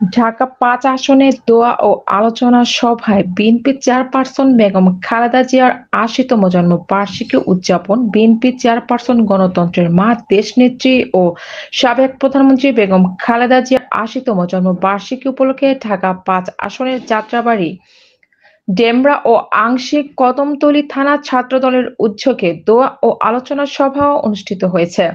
ঢাকা-৫ আসনের দোয়া ও আলোচনা সভায় বিএনপি চেয়ারপারসন বেগম খালেদা জিয়ার ৮০তম জন্মবার্ষিকী উদযাপন। বিএনপি চেয়ারপারসন, গণতন্ত্রের মা, দেশনেত্রী ও সাবেক প্রধানমন্ত্রী বেগম খালেদা জিয়ার ৮০তম জন্মবার্ষিকী উপলক্ষে ঢাকা-৫ আসনের যাত্রাবাড়ী, ডেমরা ও আংশিক কদমতলী থানা ছাত্রদলের উদ্যোগে দোয়া ও আলোচনা সভা অনুষ্ঠিত হয়েছে।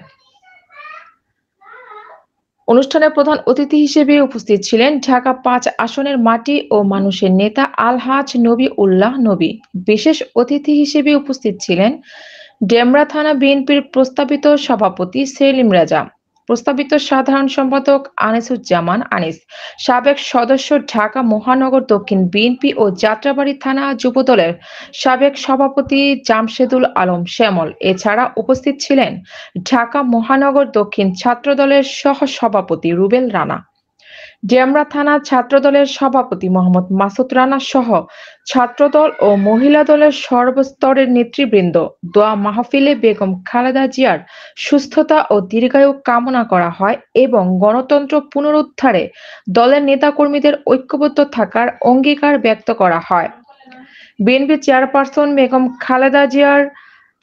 অনুষ্ঠানে প্রধান অতিথি হিসেবে উপস্থিত ছিলেন ঢাকা-৫ আসনের মাটি ও মানুষের নেতা আলহাজ নবী উল্লাহ নবী। বিশেষ অতিথি হিসেবে উপস্থিত ছিলেন ডেমরা থানা বিএনপির প্রস্তাবিত সভাপতি সেলিম রেজা, প্রস্তাবিত সাধারণ সম্পাদক আনিসুজ্জামান আনিস, সাবেক সদস্য ঢাকা মহানগর দক্ষিণ বিএনপি ও যাত্রাবাড়ী থানা যুবদলের সাবেক সভাপতি জামশেদুল আলম শ্যামল। এছাড়া উপস্থিত ছিলেন ঢাকা মহানগর দক্ষিণ ছাত্রদলের সহ-সভাপতি রুবেল রানা, ডেমরা থানা ছাত্রদলের সভাপতি মোহাম্মদ মাসুদ রানা সহ ছাত্রদল ও মহিলা দলের সর্বস্তরের নেতৃবৃন্দ। দোয়া মাহফিলে বেগম খালেদা জিয়ার সুস্থতা ও দীর্ঘায়ু কামনা করা হয় এবং গণতন্ত্র পুনরুদ্ধারে দলের নেতাকর্মীদের ঐক্যবদ্ধ থাকার অঙ্গীকার ব্যক্ত করা হয়। বিএনপি চেয়ারপারসন বেগম খালেদা জিয়ার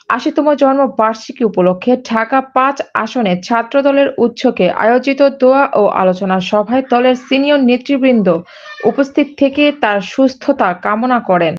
৮০তম জন্মবার্ষিকী উপলক্ষে ঢাকা-৫ আসনে ছাত্রদলের উদ্যোগে আয়োজিত দোয়া ও আলোচনা সভায় দলের সিনিয়র নেতৃবৃন্দ উপস্থিত থেকে তার সুস্থতা কামনা করেন।